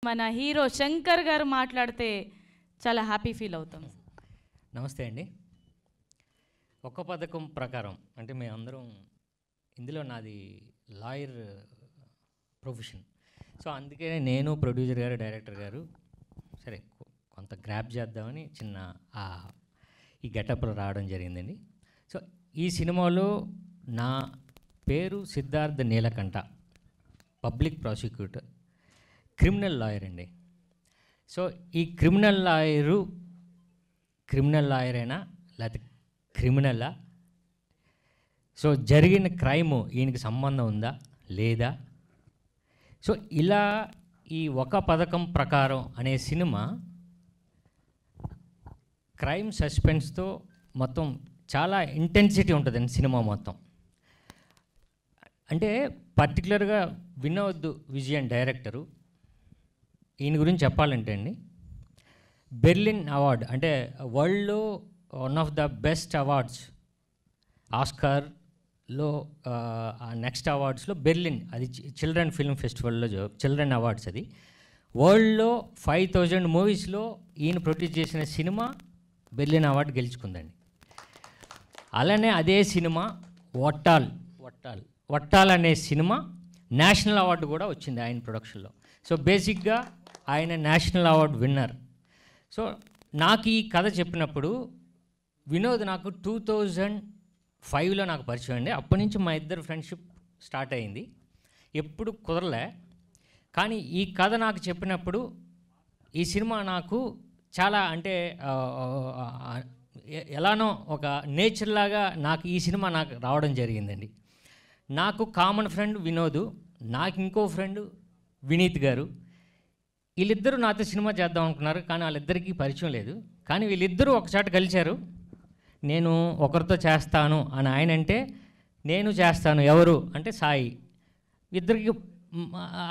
మన హీరో శంకర్ గారు మాట్లాడితే చాలా హ్యాపీ ఫీల్ అవుతాం. నమస్తే అండి. ఒక్క పథకం ప్రకారం అంటే మేమందరం ఇందులో నాది లాయర్ ప్రొఫెషన్. సో అందుకే నేను ప్రొడ్యూసర్ గారు డైరెక్టర్ గారు సరే కొంత గ్రాప్ చేద్దామని చిన్న ఈ గెటప్లో రావడం జరిగిందండి. సో ఈ సినిమాలో నా పేరు Siddhartha Neelakantha, public prosecutor, criminal lawyer అండి. సో ఈ క్రిమినల్ లాయరేనా లేకపోతే క్రిమినలా? సో జరిగిన క్రైమ్ ఈయనకి సంబంధం ఉందా లేదా? సో ఇలా ఈ ఒక పథకం ప్రకారం అనే సినిమా క్రైమ్ సస్పెన్స్తో మొత్తం చాలా ఇంటెన్సిటీ ఉంటుందండి సినిమా మొత్తం. అంటే పర్టికులర్గా వినోద్ విజయన్ డైరెక్టరు, ఈయన గురించి చెప్పాలంటే అండి, బెర్లిన్ అవార్డ్ అంటే వరల్డ్లో one of the best awards, ఆస్కార్లో నెక్స్ట్ అవార్డ్స్లో బెర్లిన్, అది చిల్డ్రన్ ఫిల్మ్ ఫెస్టివల్లో చిల్డ్రన్ అవార్డ్స్. అది వరల్డ్లో 5000 మూవీస్లో ఈయన ప్రొడ్యూస్ చేసిన సినిమా బెర్లిన్ అవార్డు గెలుచుకుందండి. అలానే అదే సినిమా వట్టాల్ అనే సినిమా నేషనల్ అవార్డు కూడా వచ్చింది ఆయన ప్రొడక్షన్లో. సో బేసిక్గా ఆయన నేషనల్ అవార్డు విన్నర్. సో నాకు ఈ కథ చెప్పినప్పుడు వినోద్ నాకు 2005లో నాకు పరిచయం అండి. అప్పటి నుంచి మా ఇద్దరు ఫ్రెండ్షిప్ స్టార్ట్ అయింది. ఎప్పుడు కుదరలే. కానీ ఈ కథ నాకు చెప్పినప్పుడు ఈ సినిమా నాకు చాలా అంటే ఎలానో ఒక నేచర్ లాగా నాకు ఈ సినిమా నాకు రావడం జరిగిందండి. నాకు కామన్ ఫ్రెండ్ వినోద్, నాకు ఇంకో ఫ్రెండ్ వినీత్ గారు. వీళ్ళిద్దరూ నాతో సినిమా చేద్దాం అనుకున్నారు, కానీ వాళ్ళిద్దరికీ పరిచయం లేదు. కానీ వీళ్ళిద్దరూ ఒకసారి కలిశారు. నేను ఒకరితో చేస్తాను అని ఆయన అంటే, నేను చేస్తాను ఎవరు అంటే సాయి. ఇద్దరికి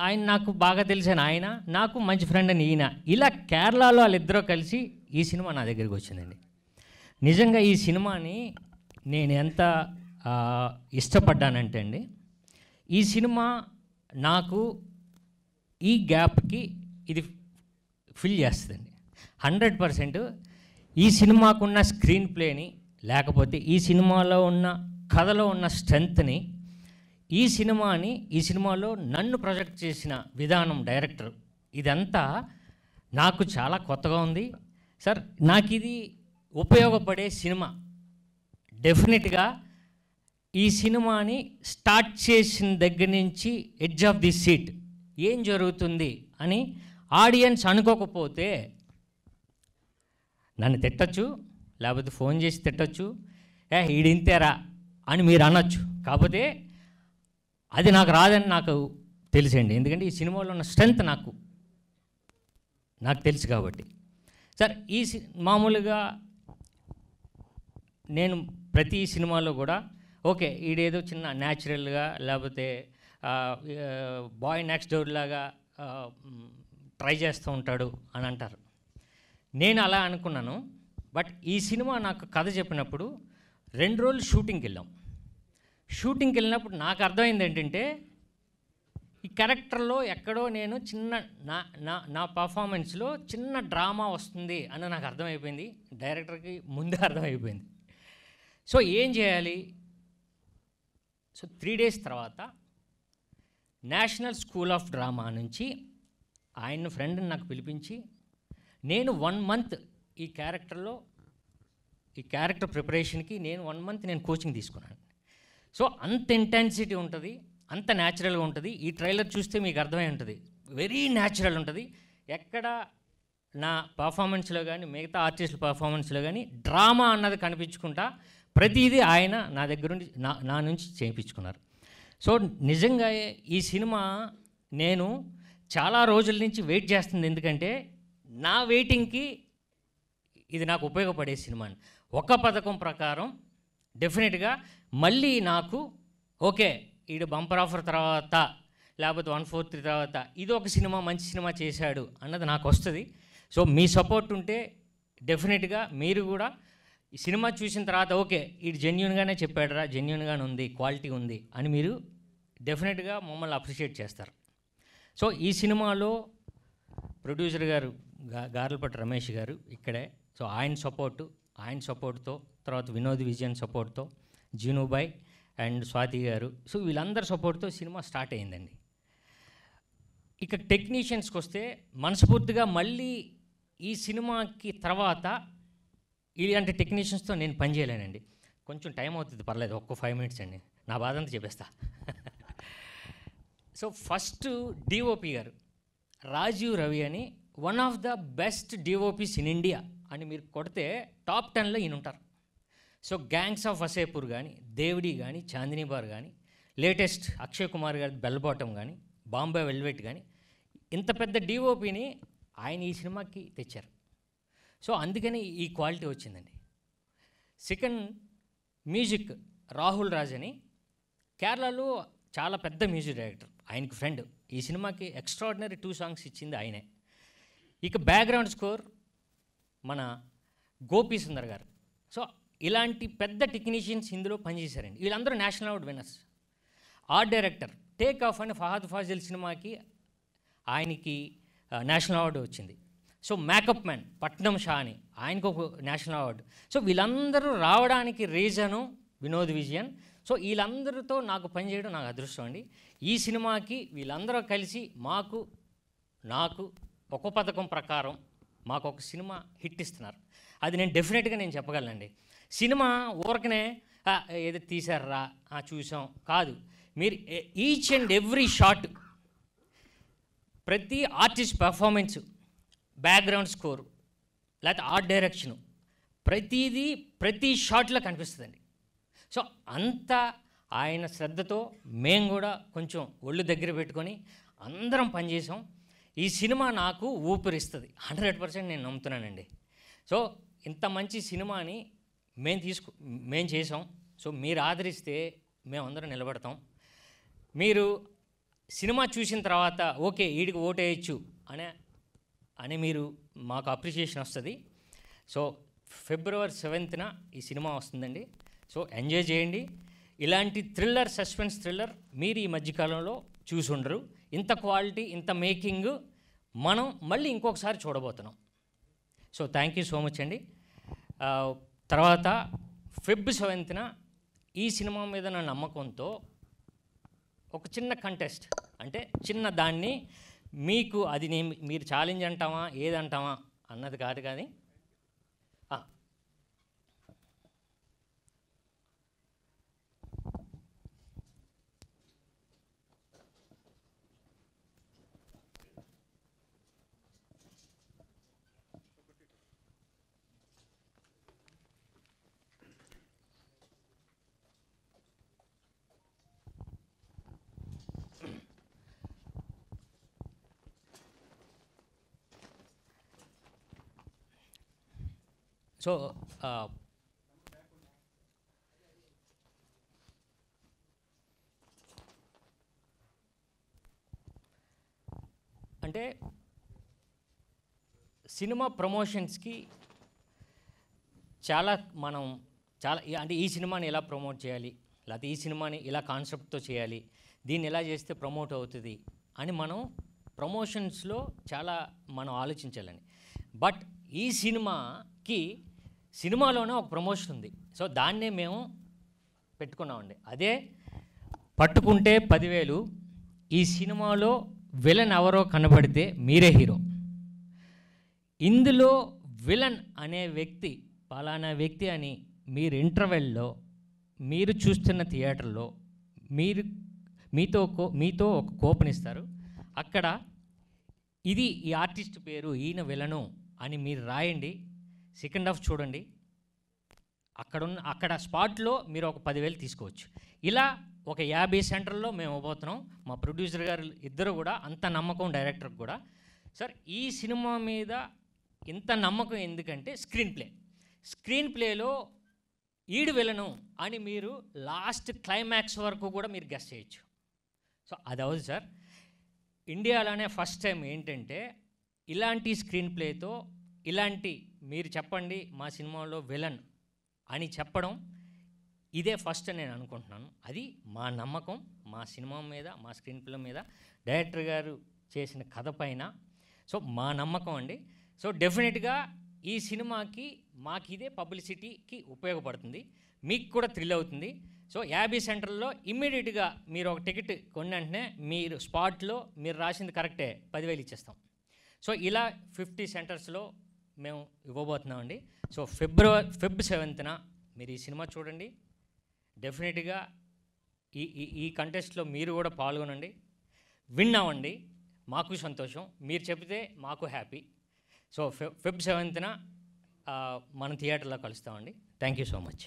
ఆయన నాకు బాగా తెలిసిన ఆయన, నాకు మంచి ఫ్రెండ్ అని ఈయన. ఇలా కేరళలో వాళ్ళిద్దరూ కలిసి ఈ సినిమా నా దగ్గరికి వచ్చిందండి. నిజంగా ఈ సినిమాని నేను ఎంత ఇష్టపడ్డానంటే అండి, ఈ సినిమా నాకు ఈ గ్యాప్కి ఇది ఫిల్ చేస్తుందండి 100%. ఈ సినిమాకున్న స్క్రీన్ ప్లేని, లేకపోతే ఈ సినిమాలో ఉన్న కథలో ఉన్న స్ట్రెంగ్త్ని, ఈ సినిమాలో నన్ను ప్రొజెక్ట్ చేసిన విధానం, డైరెక్టర్, ఇదంతా నాకు చాలా కొత్తగా ఉంది సార్. నాకు ఇది ఉపయోగపడే సినిమా. డెఫినెట్గా ఈ సినిమాని స్టార్ట్ చేసిన దగ్గర నుంచి ఎడ్జ్ ఆఫ్ ది సీట్ ఏం జరుగుతుంది అని ఆడియన్స్ అనుకోకపోతే నన్ను తిట్టచ్చు, లేకపోతే ఫోన్ చేసి తిట్టచ్చు, ఈడింతేరా అని మీరు అనొచ్చు. కాకపోతే అది నాకు రాదని నాకు తెలుసండి. ఎందుకంటే ఈ సినిమాలో ఉన్న స్ట్రెంగ్త్ నాకు తెలుసు కాబట్టి. సార్ మామూలుగా నేను ప్రతి సినిమాలో కూడా ఓకే ఈడేదో చిన్న న్యాచురల్గా లేకపోతే బాయ్ నెక్స్ట్ డోర్ లాగా ట్రై చేస్తూ ఉంటాడు అని అంటారు. నేను అలా అనుకున్నాను. బట్ ఈ సినిమా నాకు కథ చెప్పినప్పుడు 2 రోజులు షూటింగ్కి వెళ్ళినప్పుడు నాకు అర్థమైంది ఏంటంటే, ఈ క్యారెక్టర్లో ఎక్కడో నేను చిన్న నా పర్ఫార్మెన్స్లో చిన్న డ్రామా వస్తుంది అని నాకు అర్థమైపోయింది. డైరెక్టర్కి ముందే అర్థమైపోయింది. సో ఏం చేయాలి? సో 3 days తర్వాత నేషనల్ స్కూల్ ఆఫ్ డ్రామా నుంచి ఆయన ఫ్రెండ్ని నాకు పిలిపించి, నేను 1 month ఈ క్యారెక్టర్ ప్రిపరేషన్కి నేను 1 month నేను కోచింగ్ తీసుకున్నాను. సో అంత ఇంటెన్సిటీ ఉంటుంది, అంత న్యాచురల్గా ఉంటుంది. ఈ ట్రైలర్ చూస్తే మీకు అర్థమై ఉంటుంది, వెరీ న్యాచురల్ ఉంటుంది. ఎక్కడ నా పర్ఫార్మెన్స్లో కానీ మిగతా ఆర్టిస్టుల పర్ఫార్మెన్స్లో కానీ డ్రామా అన్నది కనిపించుకుంటా ప్రతిదీ ఆయన నా దగ్గర నుండి నా నుంచి చేయించుకున్నారు. సో నిజంగా ఈ సినిమా నేను చాలా రోజుల నుంచి వెయిట్ చేస్తుంది. ఎందుకంటే నా వెయిటింగ్కి ఇది నాకు ఉపయోగపడే సినిమా. ఒక పథకం ప్రకారం డెఫినెట్గా మళ్ళీ నాకు ఓకే ఈడు బంపర్ ఆఫర్ తర్వాత లేకపోతే 1/4 తర్వాత ఇది ఒక సినిమా మంచి సినిమా చేశాడు అన్నది నాకు వస్తుంది. సో మీ సపోర్ట్ ఉంటే డెఫినెట్గా మీరు కూడా ఈ సినిమా చూసిన తర్వాత ఓకే ఇది జెన్యూన్గానే చెప్పాడురా, జెన్యూన్గానే ఉంది, క్వాలిటీ ఉంది అని మీరు డెఫినెట్గా మమ్మల్ని అప్రిషియేట్ చేస్తారు. సో ఈ సినిమాలో ప్రొడ్యూసర్ గారు గార్లపట్టి రమేష్ గారు ఇక్కడే. సో ఆయన సపోర్ట్తో తర్వాత వినోద్ విజయన్ సపోర్ట్తో జీనుబాయ్ అండ్ స్వాతి గారు, సో వీళ్ళందరి సపోర్ట్తో సినిమా స్టార్ట్ అయ్యిందండి. ఇక టెక్నీషియన్స్కి వస్తే మనస్ఫూర్తిగా మళ్ళీ ఈ సినిమాకి తర్వాత ఇలాంటి టెక్నీషియన్స్తో నేను పనిచేయలేనండి. కొంచెం టైం అవుతుంది, పర్లేదు, ఒక్క 5 minutes అండి, నా బాధ అంతా చెప్పేస్తా. సో ఫస్ట్ డిఓపి గారు రాజీవ్ రవి అని, one of the best DOPs in India అని మీరు కొడితే టాప్ 10లో ఈయన ఉంటారు. సో గ్యాంగ్స్ ఆఫ్ వసేపూర్ కానీ, దేవిడి కానీ, చాందినీ బార్ కానీ, లేటెస్ట్ అక్షయ్ కుమార్ గారి బెల్ బాటమ్ కానీ, బాంబే వెల్వెట్ కానీ, ఇంత పెద్ద డిఓపిని ఆయన ఈ సినిమాకి తెచ్చారు. సో అందుకని ఈ క్వాలిటీ వచ్చిందండి. సెకండ్, మ్యూజిక్ రాహుల్ రాజ్ అని, కేరళలో చాలా పెద్ద మ్యూజిక్ డైరెక్టర్, ఆయనకి ఫ్రెండ్. ఈ సినిమాకి ఎక్స్ట్రాడినరీ 2 songs ఇచ్చింది ఆయనే. ఇక బ్యాక్గ్రౌండ్ స్కోర్ మన గోపీ సుందర్ గారు. సో ఇలాంటి పెద్ద టెక్నీషియన్స్ ఇందులో పనిచేశారండి. వీళ్ళందరూ national award winners. Art director take off అని ఫహద్ ఫాజిల్ సినిమాకి ఆయనకి నేషనల్ అవార్డు వచ్చింది. సో మేకప్ మ్యాన్ పట్నం షా అని, ఆయనకు ఒక నేషనల్ అవార్డు. సో వీళ్ళందరూ రావడానికి రీజను వినోద్ విజయన్. సో వీళ్ళందరితో నాకు పనిచేయడం నాకు అదృష్టం అండి. ఈ సినిమాకి వీళ్ళందరూ కలిసి నాకు ఒక పథకం ప్రకారం మాకు ఒక సినిమా హిట్ ఇస్తున్నారు. అది నేను డెఫినెట్గా నేను చెప్పగలనండి. సినిమా ఊరకనే ఏదో తీశారా చూసాం కాదు. మీరు ఈచ్ అండ్ ఎవ్రీ షాట్, ప్రతి ఆర్టిస్ట్ పెర్ఫార్మెన్సు, బ్యాక్గ్రౌండ్ స్కోరు, లేకపోతే ఆర్ట్ డైరెక్షను, ప్రతి షాట్లో కనిపిస్తుందండి. సో అంత ఆయన శ్రద్ధతో మేము కూడా కొంచెం ఒళ్ళు దగ్గర పెట్టుకొని అందరం పనిచేసాం. ఈ సినిమా నాకు ఊపిరిస్తుంది 100% నేను నమ్ముతున్నానండి. సో ఇంత మంచి సినిమాని మేము చేసాం. సో మీరు ఆదరిస్తే మేమందరం నిలబడతాం. మీరు సినిమా చూసిన తర్వాత ఓకే వీడికి ఓటేయచ్చు అని మీరు మాకు అప్రిషియేషన్ వస్తుంది. సో February 7th ఈ సినిమా వస్తుందండి. సో ఎంజాయ్ చేయండి. ఇలాంటి థ్రిల్లర్, సస్పెన్స్ థ్రిల్లర్ మీరు ఈ మధ్యకాలంలో చూసి ఉండరు. ఇంత క్వాలిటీ, ఇంత మేకింగ్ మనం మళ్ళీ ఇంకొకసారి చూడబోతున్నాం. So thank you so much అండి. తర్వాత February 7th ఈ సినిమా మీద నా నమ్మకంతో ఒక చిన్న కంటెస్ట్, అంటే చిన్న దాన్ని మీకు అది మీరు ఛాలెంజ్ అంటామా ఏదంటామా అన్నది కాదు కానీ, సో అంటే సినిమా ప్రమోషన్స్కి అంటే ఈ సినిమాని ఎలా ప్రమోట్ చేయాలి, లేకపోతే ఈ సినిమాని ఇలా కాన్సెప్ట్తో చేయాలి, దీన్ని ఎలా చేస్తే ప్రమోట్ అవుతుంది అని మనం ప్రమోషన్స్లో మనం ఆలోచించాలని. బట్ ఈ సినిమాలోనే ఒక ప్రమోషన్ ఉంది. సో దాన్నే మేము పెట్టుకున్నామండి. అదే పట్టుకుంటే 10,000. ఈ సినిమాలో విలన్ ఎవరో కనబడితే మీరే హీరో. ఇందులో విలన్ అనే వ్యక్తి పలానా వ్యక్తి అని మీరు ఇంటర్వెల్లో మీరు చూస్తున్న థియేటర్లో మీతో ఒక కూపన్ ఇస్తారు. అక్కడ ఇది ఈ ఆర్టిస్ట్ పేరు, ఈయన విలను అని మీరు రాయండి. సెకండ్ హాఫ్ చూడండి. అక్కడ స్పాట్లో మీరు ఒక 10,000 తీసుకోవచ్చు. ఇలా ఒక 50 సెంటర్లో మేము ఇవ్వబోతున్నాం. మా ప్రొడ్యూసర్ గారు ఇద్దరు కూడా అంత నమ్మకం, డైరెక్టర్కి కూడా. సార్ ఈ సినిమా మీద ఇంత నమ్మకం ఎందుకంటే స్క్రీన్ ప్లేలో ఈడు విలను అని మీరు లాస్ట్ క్లైమాక్స్ వరకు కూడా మీరు గెస్ చేయొచ్చు. సో అది అవును సార్. ఇండియాలోనే ఫస్ట్ టైం ఏంటంటే ఇలాంటి స్క్రీన్ ప్లేతో ఇలాంటి మీరు చెప్పండి మా సినిమాలో విలన్ అని చెప్పడం ఇదే ఫస్ట్ అని నేను అనుకుంటున్నాను. అది మా నమ్మకం మా సినిమా మీద, మా స్క్రీన్ ప్లే మీద, డైరెక్టర్ గారు చేసిన కథ పైన. సో మా నమ్మకం అండి. సో డెఫినెట్గా ఈ సినిమాకి మాకు ఇదే పబ్లిసిటీకి ఉపయోగపడుతుంది, మీకు కూడా థ్రిల్ అవుతుంది. సో 50 సెంటర్లో ఇమ్మీడియట్గా మీరు ఒక టికెట్ కొన్న వెంటనే మీరు స్పాట్లో మీరు రాసింది కరెక్టే 10,000 ఇచ్చేస్తాం. సో ఇలా 50 సెంటర్స్లో మేము ఇవ్వబోతున్నామండి. సో ఫెబ్ 7న మీరు ఈ సినిమా చూడండి. డెఫినెట్గా ఈ కంటెస్ట్లో మీరు కూడా పాల్గొనండి, విన్ అవ్వండి. మాకు సంతోషం, మీరు చెబితే మాకు హ్యాపీ. సో ఫెబ్ 7న మన థియేటర్లో కలుస్తామండి. Thank you so much.